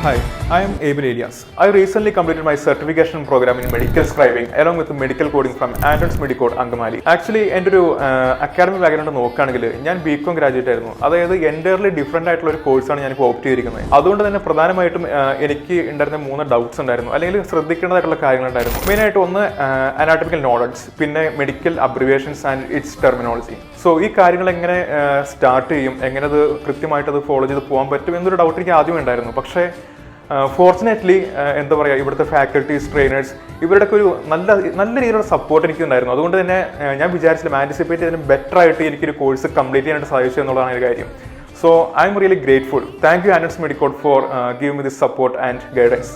Hi, I am Abel Elias. I recently completed my certification program in medical scribing along with medical coding from Androns Medicode, Angamali. Actually, എൻ്റെ ഒരു academic background നോക്കുകയാണെങ്കിൽ ഞാൻ BCom graduate ആയിരുന്നു. അതായത് entirely different ആയിട്ടുള്ള ഒരു കോഴ്സാണ് ഞാനിപ്പോൾ ഓപ്റ്റ് ചെയ്തിരിക്കുന്നത്. അതുകൊണ്ട് തന്നെ പ്രധാനമായിട്ടും എനിക്ക് ഉണ്ടായിരുന്ന 3 ഡൗട്ട്സ് ഉണ്ടായിരുന്നു, അല്ലെങ്കിൽ ശ്രദ്ധിക്കേണ്ടതായിട്ടുള്ള കാര്യങ്ങളുണ്ടായിരുന്നു. മെയിനായിട്ട് ഒന്ന് അനാറ്റമിക്കൽ നോളജ്, പിന്നെ medical abbreviations and it's terminology. So ഈ കാര്യങ്ങൾ എങ്ങനെ സ്റ്റാർട്ട് ചെയ്യും, എങ്ങനെ അത് കൃത്യമായിട്ട് അത് ഫോളോ ചെയ്ത് പോകാൻ പറ്റും എന്നൊരു ഡൗട്ട് എനിക്ക് ആദ്യം ഉണ്ടായിരുന്നു. പക്ഷേ ഫോർച്ചുനേറ്റ്ലി എന്താ പറയുക, ഇവിടുത്തെ ഫാക്കൽറ്റീസ്, ട്രെയിനേഴ്സ്, ഇവരുടെയൊക്കെ ഒരു നല്ല രീതിയിലുള്ള സപ്പോർട്ട് എനിക്ക് ഉണ്ടായിരുന്നു. അതുകൊണ്ട് തന്നെ ഞാൻ വിചാരിച്ചില്ല, ആൻറ്റിസിപ്പേറ്റ് ചെയ്തതിന് ബെറ്റർ ആയിട്ട് എനിക്കൊരു കോഴ്സ് കംപ്ലീറ്റ് ചെയ്യാനായിട്ട് സാധിച്ചു എന്നുള്ളതാണ് ഒരു കാര്യം. So I am really grateful. Thank you Androns Medicode for giving me this support and guidance.